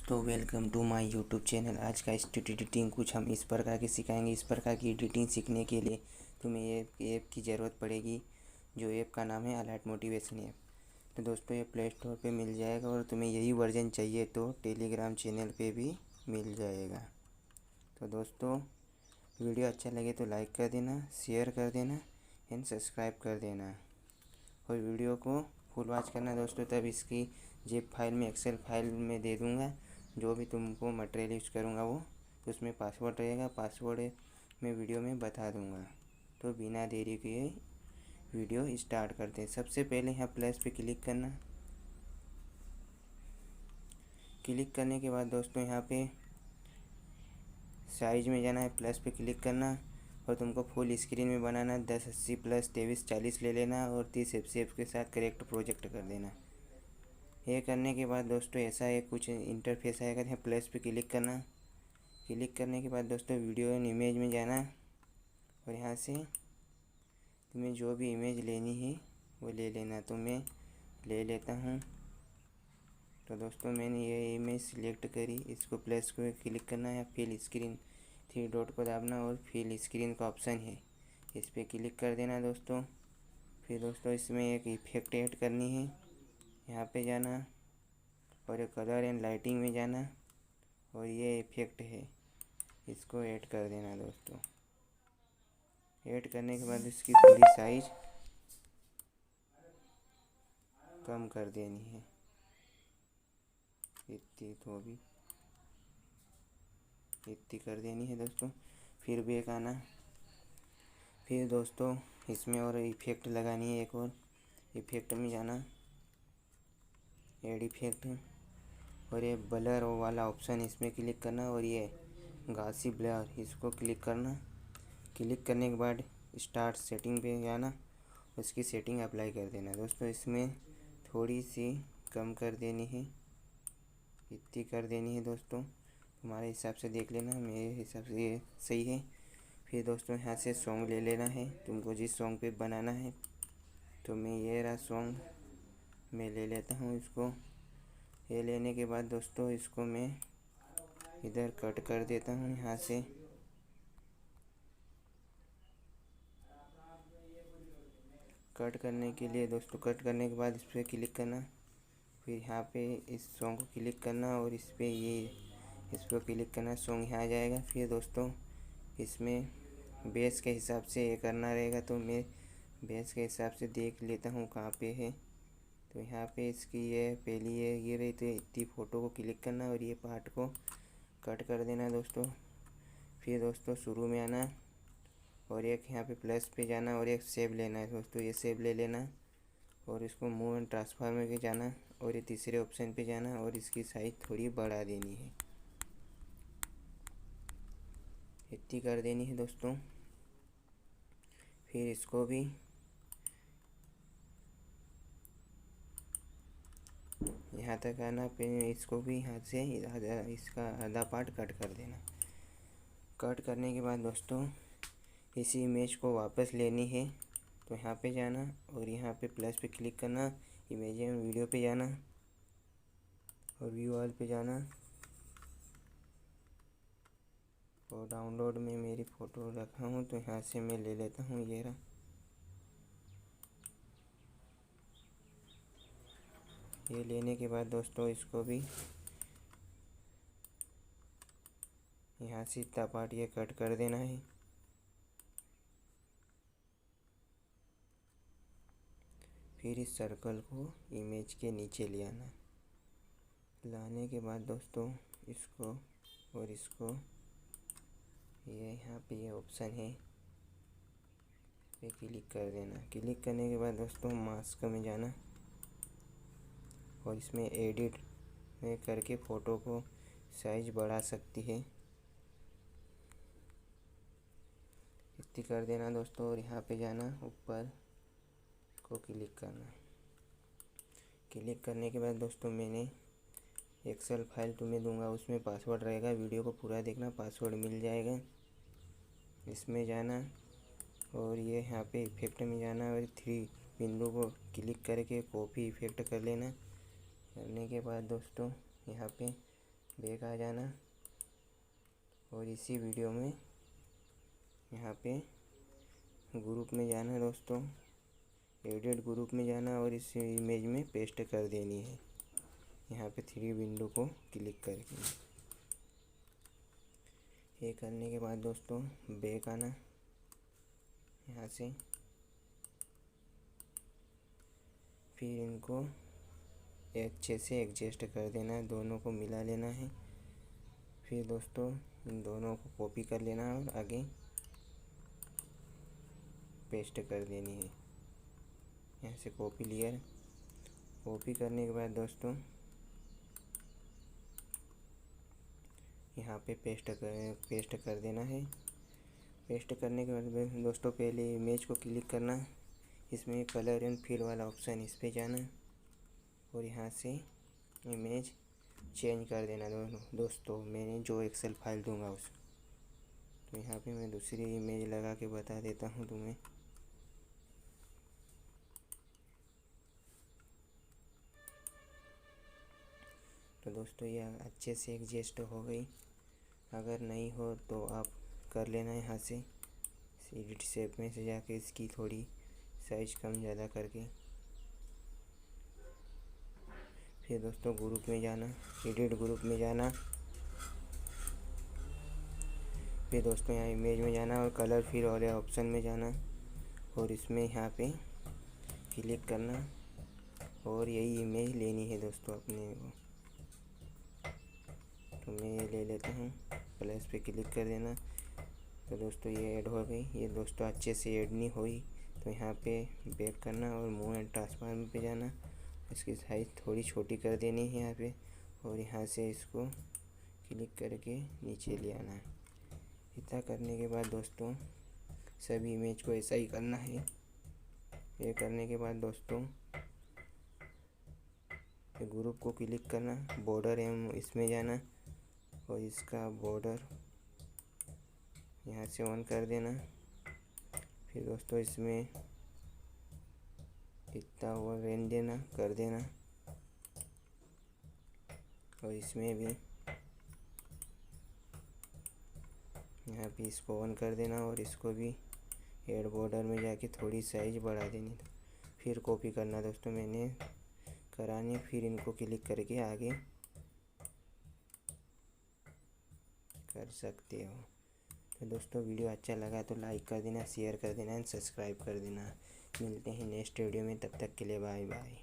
दोस्तों welcome to my YouTube channel. आज का एडिटिंग कुछ हम इस प्रकार की सिखाएंगे। इस प्रकार की एडिटिंग सीखने के लिए तुम्हें ये ऐप की ज़रूरत पड़ेगी, जो ऐप का नाम है अलर्ट मोटिवेशन ऐप। तो दोस्तों ये प्ले स्टोर पे मिल जाएगा, और तुम्हें यही वर्जन चाहिए तो टेलीग्राम चैनल पे भी मिल जाएगा। तो दोस्तों वीडियो अच्छा लगे तो लाइक कर देना, शेयर कर देना एंड सब्सक्राइब कर देना, और वीडियो को फुल वॉच करना दोस्तों। तब इसकी जिप फाइल में, एक्सेल फाइल में दे दूँगा। जो भी तुमको मटेरियल यूज़ करूँगा वो उसमें पासवर्ड रहेगा, पासवर्ड मैं वीडियो में बता दूँगा। तो बिना देरी के वीडियो स्टार्ट करते हैं। सबसे पहले यहाँ प्लस पे क्लिक करना। क्लिक करने के बाद दोस्तों यहाँ पे साइज में जाना है, प्लस पे क्लिक करना, और तुमको फुल स्क्रीन में बनाना 1080 प्लस 2340 ले लेना, और 30 एफपीएस के साथ करेक्ट प्रोजेक्ट कर देना। ये करने के बाद दोस्तों ऐसा एक कुछ इंटरफेस आएगा। यहाँ प्लस पे क्लिक करना। क्लिक करने के बाद दोस्तों वीडियो एंड इमेज में जाना, और यहाँ से तुम्हें जो भी इमेज लेनी है वो ले लेना। तो मैं ले लेता हूँ। तो दोस्तों मैंने ये इमेज सिलेक्ट करी। इसको प्लस को क्लिक करना है, फिल स्क्रीन 3 डॉट को दाबना, और फिल स्क्रीन का ऑप्शन है, इस पर क्लिक कर देना दोस्तों। फिर दोस्तों इसमें एक इफेक्ट ऐड करनी है, यहाँ पे जाना, और कलर एंड लाइटिंग में जाना, और ये इफेक्ट है, इसको ऐड कर देना दोस्तों। ऐड करने के बाद इसकी थोड़ी साइज कम कर देनी है, इतनी तो भी इतनी कर देनी है दोस्तों। फिर बैक आना। फिर दोस्तों इसमें और इफेक्ट लगानी है, एक और इफेक्ट में जाना, ऐड इफेक्ट, और ये ब्लर वाला ऑप्शन इसमें क्लिक करना, और ये गासी ब्लर इसको क्लिक करना। क्लिक करने के बाद स्टार्ट सेटिंग पे जाना, उसकी सेटिंग अप्लाई कर देना दोस्तों। इसमें थोड़ी सी कम कर देनी है, इतनी कर देनी है दोस्तों। तुम्हारे हिसाब से देख लेना, मेरे हिसाब से ये सही है। फिर दोस्तों यहाँ से सॉन्ग ले लेना है, तुमको जिस सॉन्ग पे बनाना है। तो मैं ये रहा सॉन्ग, मैं ले लेता हूँ इसको। ये लेने के बाद दोस्तों इसको मैं इधर कट कर देता हूँ। यहाँ से कट करने के लिए दोस्तों, कट करने के बाद इस पर क्लिक करना, फिर यहाँ पे इस सॉन्ग को क्लिक करना, और इस पर क्लिक करना, सॉन्ग यहाँ आ जाएगा। फिर दोस्तों इसमें बेस के हिसाब से ये करना रहेगा, तो मैं बेस के हिसाब से देख लेता हूँ कहाँ पे है। तो यहाँ पे इसकी ये पहली ये रही, तो इतनी फ़ोटो को क्लिक करना, और ये पार्ट को कट कर देना दोस्तों। फिर दोस्तों शुरू में आना, और एक यहाँ पे प्लस पे जाना, और एक सेव लेना है दोस्तों, ये सेव ले लेना, और इसको मूव एंड ट्रांसफॉर्म में जाना, और ये तीसरे ऑप्शन पे जाना, और इसकी साइज थोड़ी बढ़ा देनी है, इतनी कर देनी है दोस्तों। फिर इसको भी यहाँ तक आना, फिर इसको भी यहाँ से इसका आधा पार्ट कट कर देना। कट करने के बाद दोस्तों इसी इमेज को वापस लेनी है, तो यहाँ पे जाना, और यहाँ पे प्लस पे क्लिक करना, इमेज एंड वीडियो पे जाना, और व्यू ऑल पे जाना, और डाउनलोड में मेरी फ़ोटो रखा हूँ, तो यहाँ से मैं ले लेता हूँ, ये रहा। ये लेने के बाद दोस्तों इसको भी यहाँ से इतना पार्ट ये कट कर देना है। फिर इस सर्कल को इमेज के नीचे ले आना। लाने के बाद दोस्तों इसको और इसको, ये यहाँ पे ये ऑप्शन है, पे क्लिक कर देना। क्लिक करने के बाद दोस्तों मास्क में जाना, और इसमें एडिट में करके फ़ोटो को साइज बढ़ा सकती है, इतनी कर देना दोस्तों। और यहाँ पे जाना, ऊपर को क्लिक करना। क्लिक करने के बाद दोस्तों मैंने एक्सेल फाइल तुम्हें दूंगा, उसमें पासवर्ड रहेगा, वीडियो को पूरा देखना, पासवर्ड मिल जाएगा। इसमें जाना, और ये यहाँ पे इफेक्ट में जाना, और 3 बिंदु को क्लिक करके कॉपी इफेक्ट कर लेना। करने के बाद दोस्तों यहाँ पे बैक आ जाना और इसी वीडियो में यहाँ पे ग्रुप में जाना दोस्तों, एडिट ग्रुप में जाना और इस इमेज में पेस्ट कर देनी है। यहाँ पे 3 विंडो को क्लिक करके ये करने के बाद दोस्तों बैक आना, यहाँ से फिर इनको अच्छे से एडजस्ट कर देना है, दोनों को मिला लेना है। फिर दोस्तों इन दोनों को कॉपी कर लेना है और आगे पेस्ट कर देनी है। यहाँ से कॉपी लेयर, कॉपी करने के बाद दोस्तों यहाँ पे पेस्ट कर देना है। पेस्ट करने के बाद दोस्तों पहले इमेज को क्लिक करना, इसमें कलर एंड फिल वाला ऑप्शन, इस पे जाना और यहाँ से इमेज चेंज कर देना दोस्तों। मैंने जो एक्सेल फाइल दूंगा उस, तो यहाँ पे मैं दूसरी इमेज लगा के बता देता हूँ तुम्हें। तो दोस्तों ये अच्छे से एडजस्ट हो गई। अगर नहीं हो तो आप कर लेना यहाँ से एडिट शेप में से जाके इसकी थोड़ी साइज कम ज़्यादा करके। फिर दोस्तों ग्रुप में जाना, एडिट ग्रुप में जाना, फिर दोस्तों यहाँ इमेज में जाना और कलर फिर वाले ऑप्शन में जाना और इसमें यहाँ पे क्लिक करना और यही इमेज लेनी है दोस्तों अपने को। तो मैं ये ले लेता हूँ, प्लस पे क्लिक कर देना। तो दोस्तों ये ऐड हो गई। ये दोस्तों अच्छे से ऐड नहीं हुई तो यहाँ पे बैक करना और मूव एंड ट्रांसफॉर्म पे जाना, इसकी साइज़ थोड़ी छोटी कर देनी है यहाँ पे और यहाँ से इसको क्लिक करके नीचे ले आना है। इतना करने के बाद दोस्तों सभी इमेज को ऐसा ही करना है। ये करने के बाद दोस्तों ग्रुप को क्लिक करना, बॉर्डर एवं इसमें जाना और इसका बॉर्डर यहाँ से ऑन कर देना। फिर दोस्तों इसमें इतना वो रेंज देना कर देना और इसमें भी यहाँ पे इसको ऑन कर देना और इसको भी ऐड बॉर्डर में जाके थोड़ी साइज बढ़ा देनी। फिर कॉपी करना दोस्तों, मैंने करानी। फिर इनको क्लिक करके आगे कर सकते हो। तो दोस्तों वीडियो अच्छा लगा तो लाइक कर देना, शेयर कर देना एंड सब्सक्राइब कर देना। मिलते हैं नेक्स्ट वीडियो में, तब तक के लिए बाय बाय।